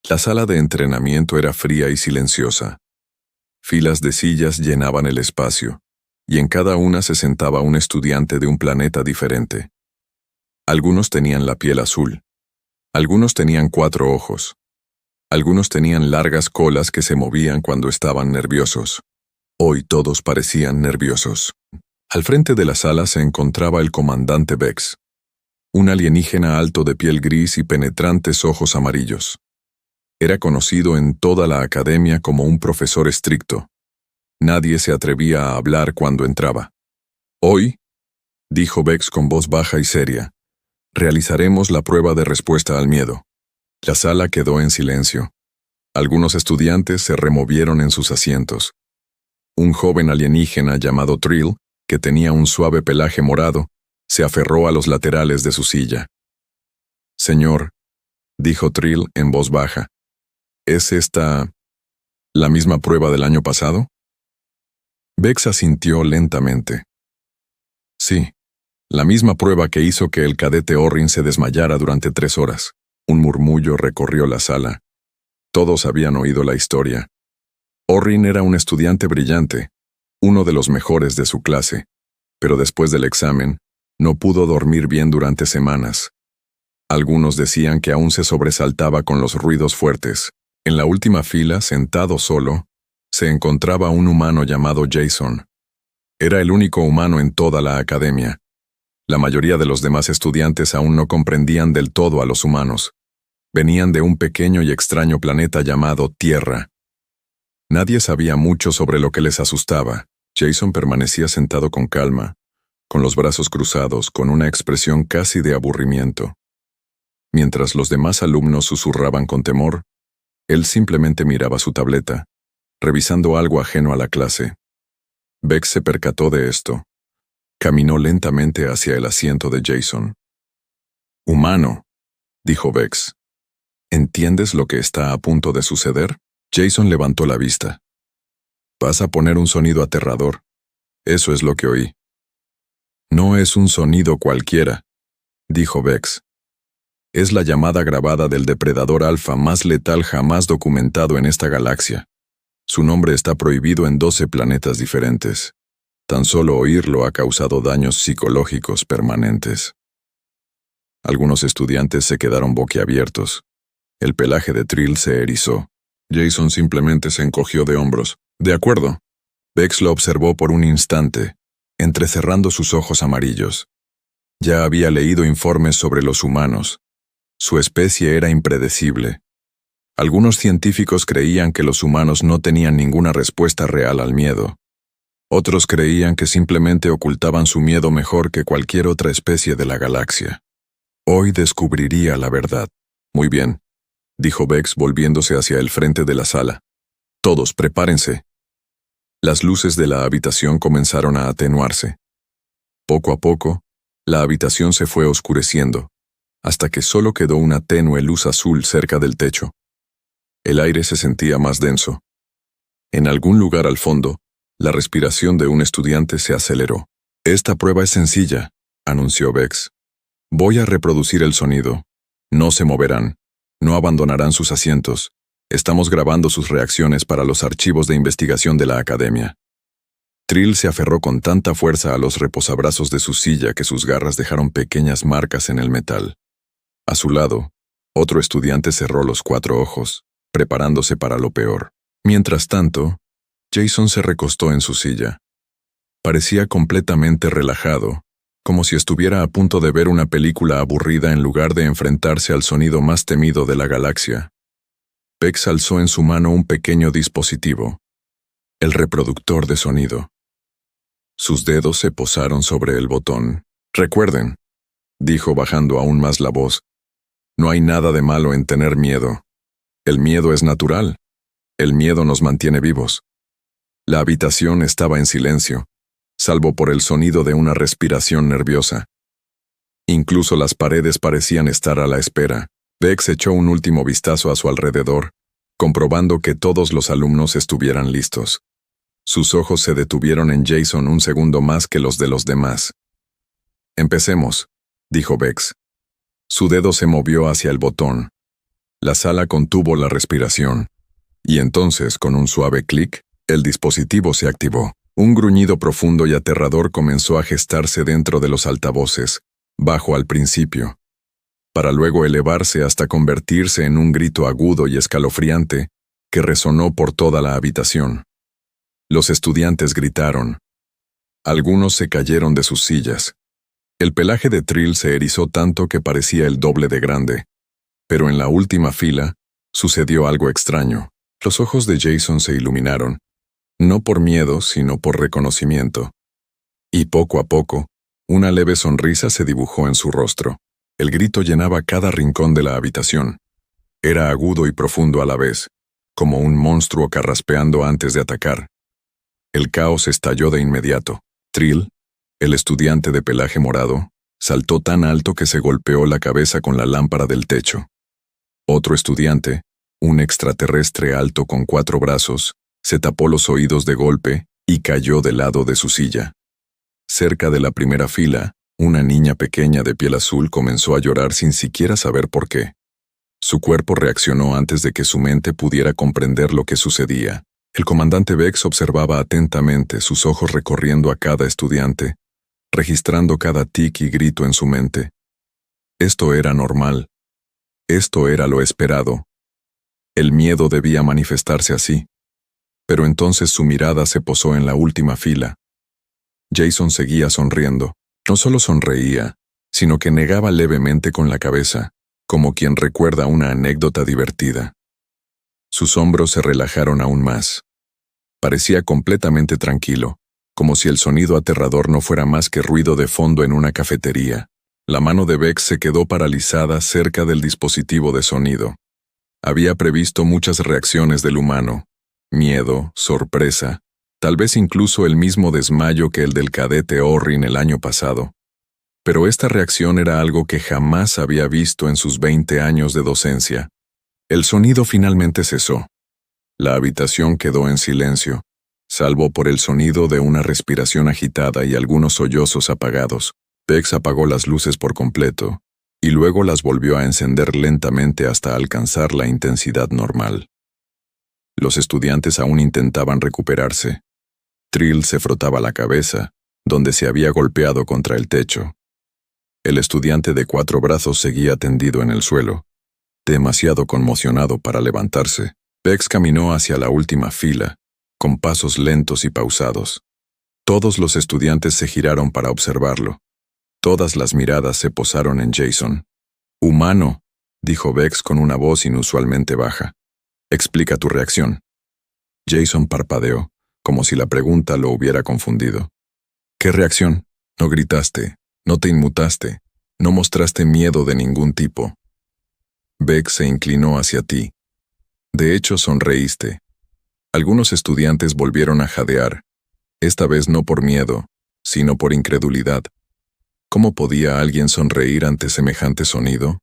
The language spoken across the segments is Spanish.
La sala de entrenamiento era fría y silenciosa. Filas de sillas llenaban el espacio, y en cada una se sentaba un estudiante de un planeta diferente. Algunos tenían la piel azul. Algunos tenían 4 ojos. Algunos tenían largas colas que se movían cuando estaban nerviosos. Hoy todos parecían nerviosos. Al frente de la sala se encontraba el comandante Vex, un alienígena alto de piel gris y penetrantes ojos amarillos. Era conocido en toda la academia como un profesor estricto. Nadie se atrevía a hablar cuando entraba. Hoy, dijo Vex con voz baja y seria, realizaremos la prueba de respuesta al miedo. La sala quedó en silencio. Algunos estudiantes se removieron en sus asientos. Un joven alienígena llamado Trill, que tenía un suave pelaje morado, se aferró a los laterales de su silla. Señor, dijo Trill en voz baja, ¿es esta la misma prueba del año pasado? Vex asintió lentamente. Sí, la misma prueba que hizo que el cadete Orrin se desmayara durante 3 horas. Un murmullo recorrió la sala. Todos habían oído la historia. Orrin era un estudiante brillante, uno de los mejores de su clase, pero después del examen, no pudo dormir bien durante semanas. Algunos decían que aún se sobresaltaba con los ruidos fuertes. En la última fila, sentado solo, se encontraba un humano llamado Jason. Era el único humano en toda la academia. La mayoría de los demás estudiantes aún no comprendían del todo a los humanos. Venían de un pequeño y extraño planeta llamado Tierra. Nadie sabía mucho sobre lo que les asustaba. Jason permanecía sentado con calma, con los brazos cruzados, con una expresión casi de aburrimiento. Mientras los demás alumnos susurraban con temor, él simplemente miraba su tableta, revisando algo ajeno a la clase. Vex se percató de esto. Caminó lentamente hacia el asiento de Jason. «Humano», dijo Vex. «¿Entiendes lo que está a punto de suceder?» Jason levantó la vista. «Vas a poner un sonido aterrador. Eso es lo que oí». «No es un sonido cualquiera», dijo Vex. «Es la llamada grabada del depredador alfa más letal jamás documentado en esta galaxia. Su nombre está prohibido en 12 planetas diferentes. Tan solo oírlo ha causado daños psicológicos permanentes». Algunos estudiantes se quedaron boquiabiertos. El pelaje de Trill se erizó. Jason simplemente se encogió de hombros. «De acuerdo». Vex lo observó por un instante, entrecerrando sus ojos amarillos. Ya había leído informes sobre los humanos. Su especie era impredecible. Algunos científicos creían que los humanos no tenían ninguna respuesta real al miedo. Otros creían que simplemente ocultaban su miedo mejor que cualquier otra especie de la galaxia. Hoy descubriría la verdad. «Muy bien», dijo Vex volviéndose hacia el frente de la sala. «Todos prepárense». Las luces de la habitación comenzaron a atenuarse. Poco a poco, la habitación se fue oscureciendo, hasta que solo quedó una tenue luz azul cerca del techo. El aire se sentía más denso. En algún lugar al fondo, la respiración de un estudiante se aceleró. «Esta prueba es sencilla», anunció Vex. «Voy a reproducir el sonido. No se moverán. No abandonarán sus asientos. Estamos grabando sus reacciones para los archivos de investigación de la academia». Trill se aferró con tanta fuerza a los reposabrazos de su silla que sus garras dejaron pequeñas marcas en el metal. A su lado, otro estudiante cerró los 4 ojos, preparándose para lo peor. Mientras tanto, Jason se recostó en su silla. Parecía completamente relajado, como si estuviera a punto de ver una película aburrida en lugar de enfrentarse al sonido más temido de la galaxia. Vex alzó en su mano un pequeño dispositivo, el reproductor de sonido. Sus dedos se posaron sobre el botón. «Recuerden», dijo bajando aún más la voz, «no hay nada de malo en tener miedo. El miedo es natural. El miedo nos mantiene vivos». La habitación estaba en silencio, salvo por el sonido de una respiración nerviosa. Incluso las paredes parecían estar a la espera. Vex echó un último vistazo a su alrededor, comprobando que todos los alumnos estuvieran listos. Sus ojos se detuvieron en Jason un segundo más que los de los demás. «Empecemos», dijo Vex. Su dedo se movió hacia el botón. La sala contuvo la respiración. Y entonces, con un suave clic, el dispositivo se activó. Un gruñido profundo y aterrador comenzó a gestarse dentro de los altavoces, bajo al principio, para luego elevarse hasta convertirse en un grito agudo y escalofriante que resonó por toda la habitación. Los estudiantes gritaron. Algunos se cayeron de sus sillas. El pelaje de Trill se erizó tanto que parecía el doble de grande. Pero en la última fila, sucedió algo extraño. Los ojos de Jason se iluminaron, no por miedo, sino por reconocimiento. Y poco a poco, una leve sonrisa se dibujó en su rostro. El grito llenaba cada rincón de la habitación. Era agudo y profundo a la vez, como un monstruo carraspeando antes de atacar. El caos estalló de inmediato. Trill, el estudiante de pelaje morado, saltó tan alto que se golpeó la cabeza con la lámpara del techo. Otro estudiante, un extraterrestre alto con 4 brazos, se tapó los oídos de golpe y cayó del lado de su silla. Cerca de la primera fila, una niña pequeña de piel azul comenzó a llorar sin siquiera saber por qué. Su cuerpo reaccionó antes de que su mente pudiera comprender lo que sucedía. El comandante Vex observaba atentamente, sus ojos recorriendo a cada estudiante, registrando cada tic y grito en su mente. Esto era normal. Esto era lo esperado. El miedo debía manifestarse así. Pero entonces su mirada se posó en la última fila. Jason seguía sonriendo. No solo sonreía, sino que negaba levemente con la cabeza, como quien recuerda una anécdota divertida. Sus hombros se relajaron aún más. Parecía completamente tranquilo, como si el sonido aterrador no fuera más que ruido de fondo en una cafetería. La mano de Vex se quedó paralizada cerca del dispositivo de sonido. Había previsto muchas reacciones del humano: miedo, sorpresa, tal vez incluso el mismo desmayo que el del cadete Orrin el año pasado. Pero esta reacción era algo que jamás había visto en sus 20 años de docencia. El sonido finalmente cesó. La habitación quedó en silencio, salvo por el sonido de una respiración agitada y algunos sollozos apagados. Vex apagó las luces por completo, y luego las volvió a encender lentamente hasta alcanzar la intensidad normal. Los estudiantes aún intentaban recuperarse. Trill se frotaba la cabeza, donde se había golpeado contra el techo. El estudiante de 4 brazos seguía tendido en el suelo, demasiado conmocionado para levantarse. Vex caminó hacia la última fila, con pasos lentos y pausados. Todos los estudiantes se giraron para observarlo. Todas las miradas se posaron en Jason. «Humano», dijo Vex con una voz inusualmente baja. «Explica tu reacción». Jason parpadeó, como si la pregunta lo hubiera confundido. «¿Qué reacción? No gritaste, no te inmutaste, no mostraste miedo de ningún tipo». Vex se inclinó hacia ti. De hecho, sonreíste. Algunos estudiantes volvieron a jadear, esta vez no por miedo, sino por incredulidad. ¿Cómo podía alguien sonreír ante semejante sonido?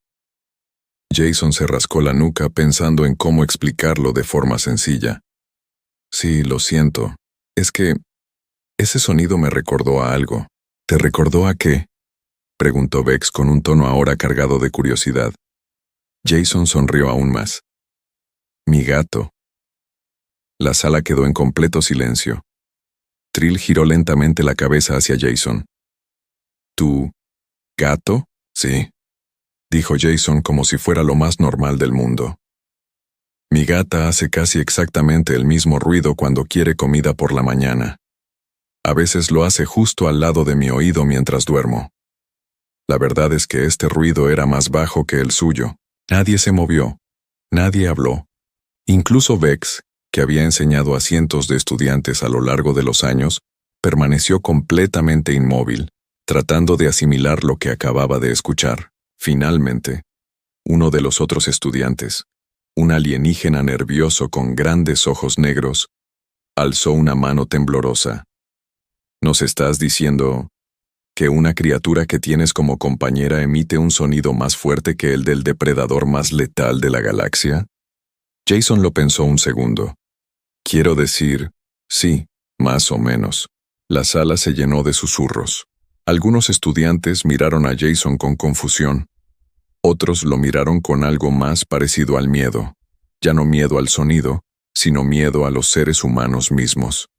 Jason se rascó la nuca pensando en cómo explicarlo de forma sencilla. «Sí, lo siento. Es que ese sonido me recordó a algo». «¿Te recordó a qué?», preguntó Vex con un tono ahora cargado de curiosidad. Jason sonrió aún más. «Mi gato». La sala quedó en completo silencio. Trill giró lentamente la cabeza hacia Jason. «¿Tu gato?» «Sí», dijo Jason como si fuera lo más normal del mundo. «Mi gata hace casi exactamente el mismo ruido cuando quiere comida por la mañana. A veces lo hace justo al lado de mi oído mientras duermo. La verdad es que este ruido era más bajo que el suyo. Nadie se movió. Nadie habló. Incluso Vex, que había enseñado a cientos de estudiantes a lo largo de los años, permaneció completamente inmóvil, tratando de asimilar lo que acababa de escuchar. Finalmente, uno de los otros estudiantes, un alienígena nervioso con grandes ojos negros, alzó una mano temblorosa. «¿Nos estás diciendo que una criatura que tienes como compañera emite un sonido más fuerte que el del depredador más letal de la galaxia?» Jason lo pensó un segundo. «Quiero decir, sí, más o menos». La sala se llenó de susurros. Algunos estudiantes miraron a Jason con confusión. Otros lo miraron con algo más parecido al miedo. Ya no miedo al sonido, sino miedo a los seres humanos mismos.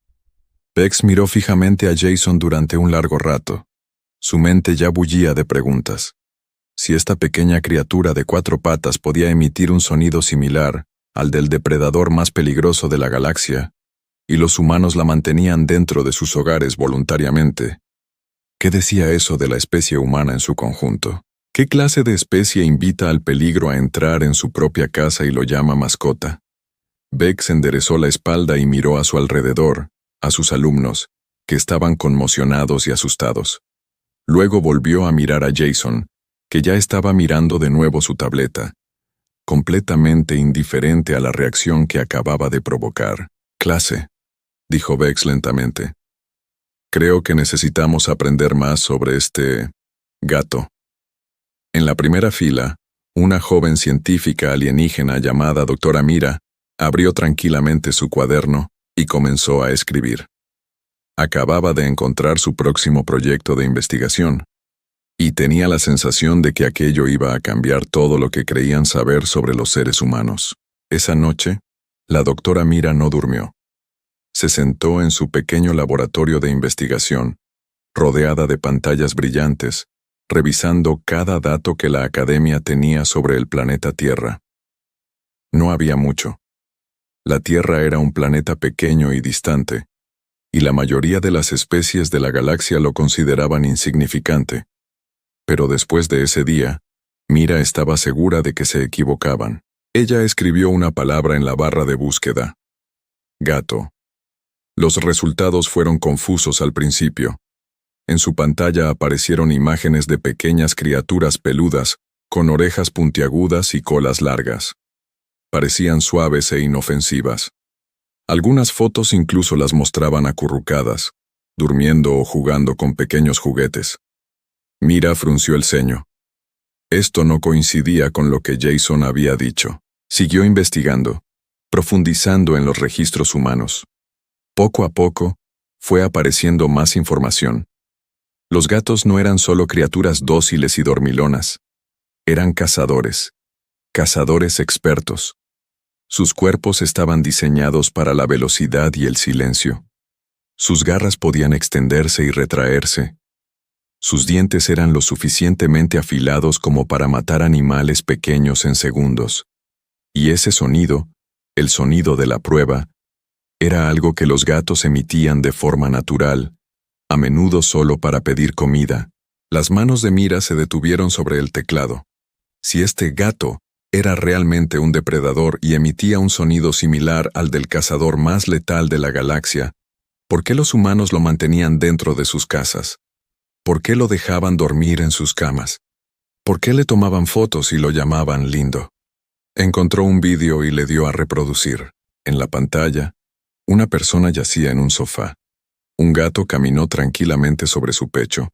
Bex miró fijamente a Jason durante un largo rato. Su mente ya bullía de preguntas. Si esta pequeña criatura de 4 patas podía emitir un sonido similar al del depredador más peligroso de la galaxia, y los humanos la mantenían dentro de sus hogares voluntariamente, ¿qué decía eso de la especie humana en su conjunto? ¿Qué clase de especie invita al peligro a entrar en su propia casa y lo llama mascota? Bex enderezó la espalda y miró a su alrededor, a sus alumnos, que estaban conmocionados y asustados. Luego volvió a mirar a Jason, que ya estaba mirando de nuevo su tableta, completamente indiferente a la reacción que acababa de provocar. «Clase», dijo Bex lentamente. «Creo que necesitamos aprender más sobre este gato». En la primera fila, una joven científica alienígena llamada Dra. Mira abrió tranquilamente su cuaderno y comenzó a escribir. Acababa de encontrar su próximo proyecto de investigación, y tenía la sensación de que aquello iba a cambiar todo lo que creían saber sobre los seres humanos. Esa noche, la doctora Mira no durmió. Se sentó en su pequeño laboratorio de investigación, rodeada de pantallas brillantes, revisando cada dato que la academia tenía sobre el planeta Tierra. No había mucho. La Tierra era un planeta pequeño y distante, y la mayoría de las especies de la galaxia lo consideraban insignificante. Pero después de ese día, Mira estaba segura de que se equivocaban. Ella escribió una palabra en la barra de búsqueda. Gato. Los resultados fueron confusos al principio. En su pantalla aparecieron imágenes de pequeñas criaturas peludas, con orejas puntiagudas y colas largas. Parecían suaves e inofensivas. Algunas fotos incluso las mostraban acurrucadas, durmiendo o jugando con pequeños juguetes. Mira frunció el ceño. Esto no coincidía con lo que Jason había dicho. Siguió investigando, profundizando en los registros humanos. Poco a poco, fue apareciendo más información. Los gatos no eran solo criaturas dóciles y dormilonas. Eran cazadores expertos. Sus cuerpos estaban diseñados para la velocidad y el silencio. Sus garras podían extenderse y retraerse. Sus dientes eran lo suficientemente afilados como para matar animales pequeños en segundos. Y ese sonido, el sonido de la prueba, era algo que los gatos emitían de forma natural, a menudo solo para pedir comida. Las manos de Mira se detuvieron sobre el teclado. Si este gato era realmente un depredador y emitía un sonido similar al del cazador más letal de la galaxia, ¿por qué los humanos lo mantenían dentro de sus casas? ¿Por qué lo dejaban dormir en sus camas? ¿Por qué le tomaban fotos y lo llamaban lindo? Encontró un vídeo y le dio a reproducir. En la pantalla, una persona yacía en un sofá. Un gato caminó tranquilamente sobre su pecho,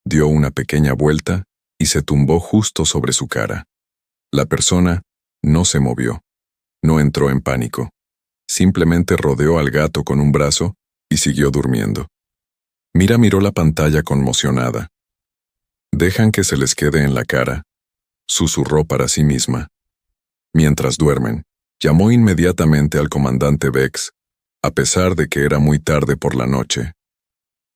dio una pequeña vuelta y se tumbó justo sobre su cara. La persona no se movió, no entró en pánico. Simplemente rodeó al gato con un brazo y siguió durmiendo. Mira miró la pantalla conmocionada. «Dejan que se les quede en la cara», susurró para sí misma. Mientras duermen, llamó inmediatamente al comandante Bex, a pesar de que era muy tarde por la noche.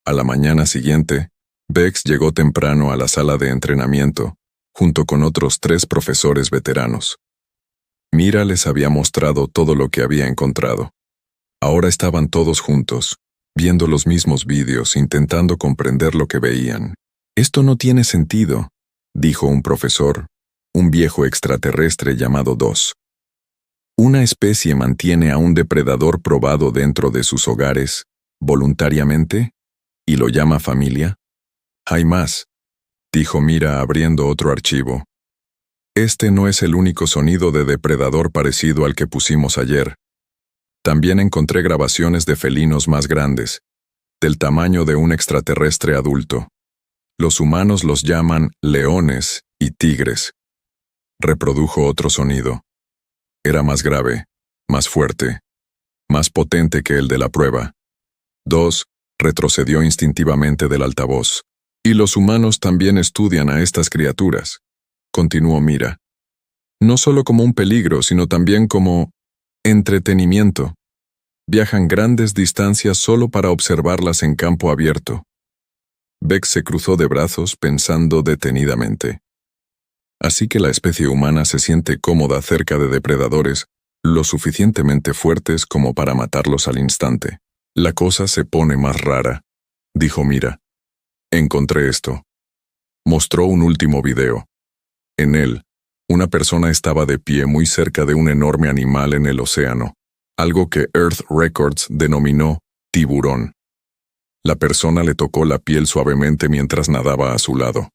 A la mañana siguiente, Bex llegó temprano a la sala de entrenamiento, junto con otros 3 profesores veteranos. Mira les había mostrado todo lo que había encontrado. Ahora estaban todos juntos, viendo los mismos vídeos, intentando comprender lo que veían. «Esto no tiene sentido», dijo un profesor, un viejo extraterrestre llamado Dos. «Una especie mantiene a un depredador probado dentro de sus hogares, voluntariamente, y lo llama familia». «Hay más», dijo Mira abriendo otro archivo. «Este no es el único sonido de depredador parecido al que pusimos ayer. También encontré grabaciones de felinos más grandes, del tamaño de un extraterrestre adulto. Los humanos los llaman leones y tigres». Reprodujo otro sonido. Era más grave, más fuerte, más potente que el de la prueba. Dos retrocedió instintivamente del altavoz. «Y los humanos también estudian a estas criaturas. continuó Mira. No solo como un peligro, sino también como entretenimiento. Viajan grandes distancias solo para observarlas en campo abierto. Beck se cruzó de brazos pensando detenidamente. Así que la especie humana se siente cómoda cerca de depredadores lo suficientemente fuertes como para matarlos al instante. La cosa se pone más rara, dijo Mira. Encontré esto. Mostró un último video. En él, una persona estaba de pie muy cerca de un enorme animal en el océano, algo que Earth Records denominó tiburón. La persona le tocó la piel suavemente mientras nadaba a su lado.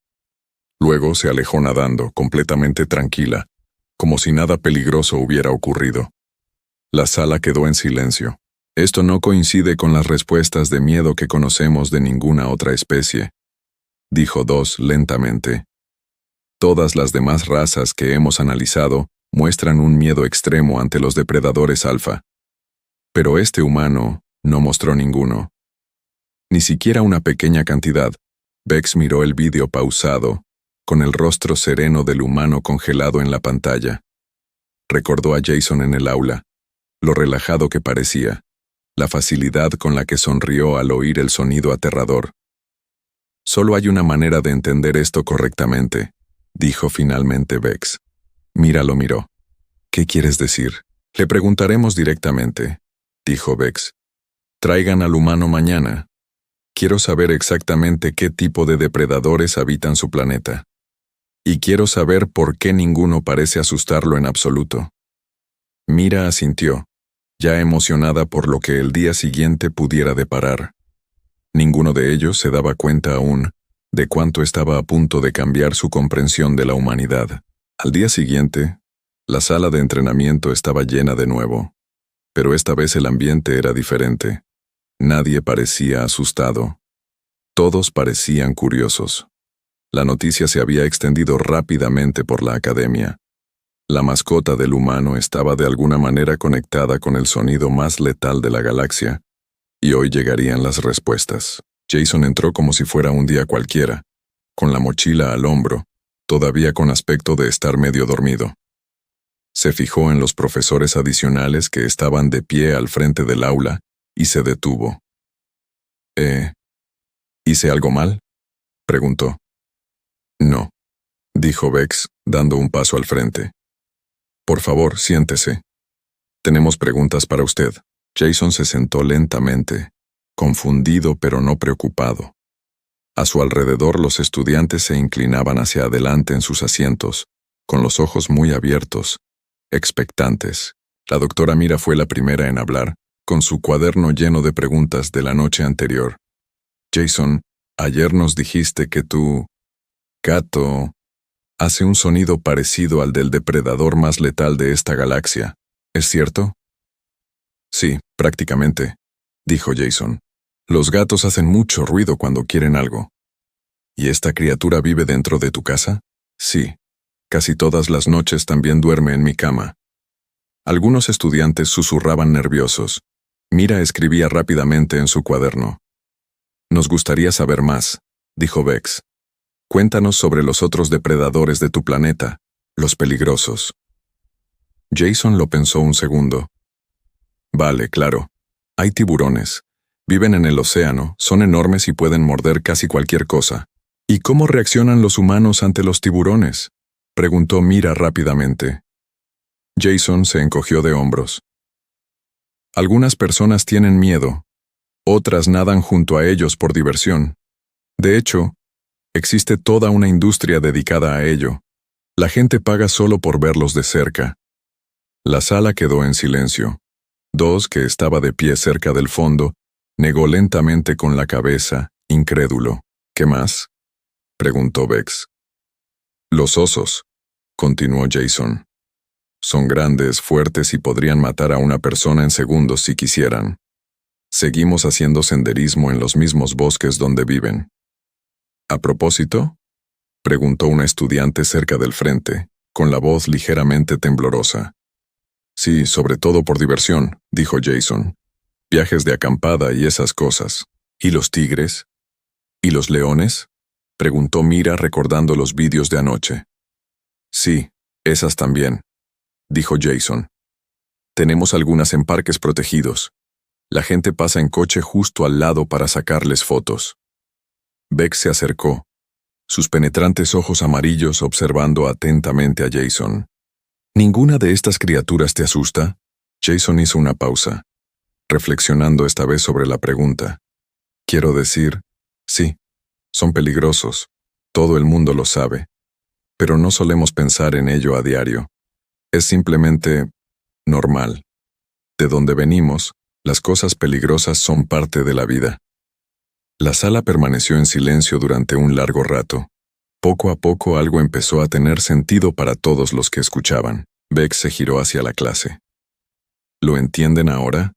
Luego se alejó nadando, completamente tranquila, como si nada peligroso hubiera ocurrido. La sala quedó en silencio. Esto no coincide con las respuestas de miedo que conocemos de ninguna otra especie, dijo Dos lentamente. Todas las demás razas que hemos analizado muestran un miedo extremo ante los depredadores alfa. Pero este humano no mostró ninguno. Ni siquiera una pequeña cantidad. Bex miró el vídeo pausado, con el rostro sereno del humano congelado en la pantalla. Recordó a Jason en el aula, lo relajado que parecía, la facilidad con la que sonrió al oír el sonido aterrador. Solo hay una manera de entender esto correctamente, dijo finalmente Bex. Mira lo miró. ¿Qué quieres decir? Le preguntaremos directamente, dijo Bex. Traigan al humano mañana. Quiero saber exactamente qué tipo de depredadores habitan su planeta. Y quiero saber por qué ninguno parece asustarlo en absoluto. Mira asintió, ya emocionada por lo que el día siguiente pudiera deparar. Ninguno de ellos se daba cuenta aún de cuánto estaba a punto de cambiar su comprensión de la humanidad. Al día siguiente, la sala de entrenamiento estaba llena de nuevo, pero esta vez el ambiente era diferente. Nadie parecía asustado. Todos parecían curiosos. La noticia se había extendido rápidamente por la academia. La mascota del humano estaba de alguna manera conectada con el sonido más letal de la galaxia, y hoy llegarían las respuestas. Jason entró como si fuera un día cualquiera, con la mochila al hombro, todavía con aspecto de estar medio dormido. Se fijó en los profesores adicionales que estaban de pie al frente del aula y se detuvo. ¿Hice algo mal?, preguntó. No, dijo Bex, dando un paso al frente. Por favor, siéntese. Tenemos preguntas para usted. Jason se sentó lentamente, confundido pero no preocupado. A su alrededor los estudiantes se inclinaban hacia adelante en sus asientos, con los ojos muy abiertos, expectantes. La doctora Mira fue la primera en hablar, con su cuaderno lleno de preguntas de la noche anterior. Jason, ayer nos dijiste que tu gato hace un sonido parecido al del depredador más letal de esta galaxia, ¿es cierto? Sí, prácticamente, dijo Jason. Los gatos hacen mucho ruido cuando quieren algo. ¿Y esta criatura vive dentro de tu casa? Sí. Casi todas las noches también duerme en mi cama. Algunos estudiantes susurraban nerviosos. Mira escribía rápidamente en su cuaderno. Nos gustaría saber más, dijo Bex. Cuéntanos sobre los otros depredadores de tu planeta, los peligrosos. Jason lo pensó un segundo. Vale, claro. Hay tiburones. Viven en el océano, son enormes y pueden morder casi cualquier cosa. ¿Y cómo reaccionan los humanos ante los tiburones?, preguntó Mira rápidamente. Jason se encogió de hombros. Algunas personas tienen miedo, otras nadan junto a ellos por diversión. De hecho, existe toda una industria dedicada a ello. La gente paga solo por verlos de cerca. La sala quedó en silencio. Dos, que estaba de pie cerca del fondo, negó lentamente con la cabeza, incrédulo. ¿Qué más?, preguntó Bex. Los osos, continuó Jason. Son grandes, fuertes y podrían matar a una persona en segundos si quisieran. Seguimos haciendo senderismo en los mismos bosques donde viven. ¿A propósito?, preguntó una estudiante cerca del frente, con la voz ligeramente temblorosa. Sí, sobre todo por diversión, dijo Jason. Viajes de acampada y esas cosas. ¿Y los tigres? ¿Y los leones?, preguntó Mira recordando los vídeos de anoche. Sí, esas también, dijo Jason. Tenemos algunas en parques protegidos. La gente pasa en coche justo al lado para sacarles fotos. Bex se acercó, sus penetrantes ojos amarillos observando atentamente a Jason. ¿Ninguna de estas criaturas te asusta? Jason hizo una pausa, reflexionando esta vez sobre la pregunta. Quiero decir, sí, son peligrosos, todo el mundo lo sabe, pero no solemos pensar en ello a diario. Es simplemente normal. De donde venimos, las cosas peligrosas son parte de la vida. La sala permaneció en silencio durante un largo rato. Poco a poco algo empezó a tener sentido para todos los que escuchaban. Bex se giró hacia la clase. ¿Lo entienden ahora?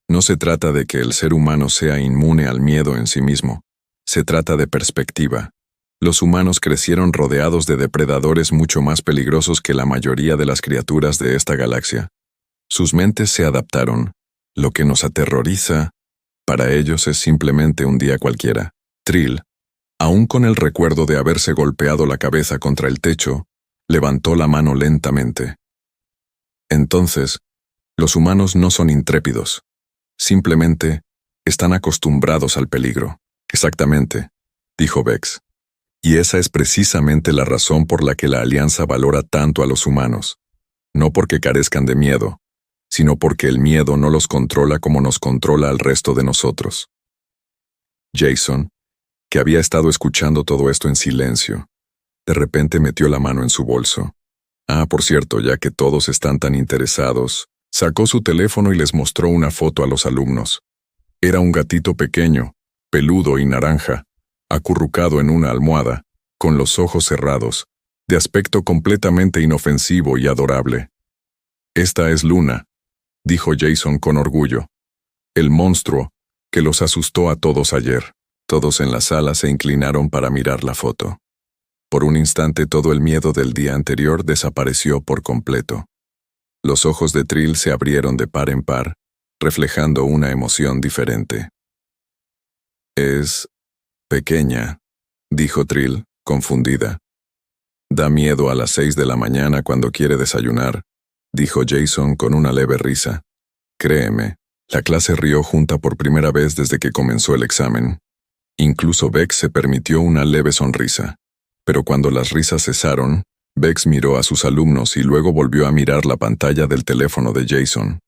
No se trata de que el ser humano sea inmune al miedo en sí mismo. Se trata de perspectiva. Los humanos crecieron rodeados de depredadores mucho más peligrosos que la mayoría de las criaturas de esta galaxia. Sus mentes se adaptaron. Lo que nos aterroriza, para ellos es simplemente un día cualquiera. Trill, aún con el recuerdo de haberse golpeado la cabeza contra el techo, levantó la mano lentamente. Entonces, los humanos no son intrépidos. Simplemente están acostumbrados al peligro. Exactamente, dijo Bex. Y esa es precisamente la razón por la que la Alianza valora tanto a los humanos. No porque carezcan de miedo, sino porque el miedo no los controla como nos controla al resto de nosotros. Jason, que había estado escuchando todo esto en silencio, de repente metió la mano en su bolso. Por cierto, ya que todos están tan interesados, sacó su teléfono y les mostró una foto a los alumnos. Era un gatito pequeño, peludo y naranja, acurrucado en una almohada, con los ojos cerrados, de aspecto completamente inofensivo y adorable. Esta es Luna, dijo Jason con orgullo. El monstruo que los asustó a todos ayer. Todos en la sala se inclinaron para mirar la foto. Por un instante todo el miedo del día anterior desapareció por completo. Los ojos de Trill se abrieron de par en par, reflejando una emoción diferente. Es pequeña, dijo Trill, confundida. Da miedo a las 6 de la mañana cuando quiere desayunar, dijo Jason con una leve risa. Créeme, la clase rió junta por primera vez desde que comenzó el examen. Incluso Bex se permitió una leve sonrisa. Pero cuando las risas cesaron, Bex miró a sus alumnos y luego volvió a mirar la pantalla del teléfono de Jason.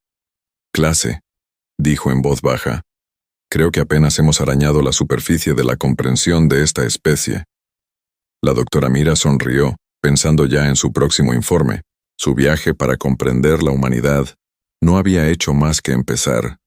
Clase, dijo en voz baja. Creo que apenas hemos arañado la superficie de la comprensión de esta especie. La doctora Mira sonrió, pensando ya en su próximo informe. Su viaje para comprender la humanidad no había hecho más que empezar.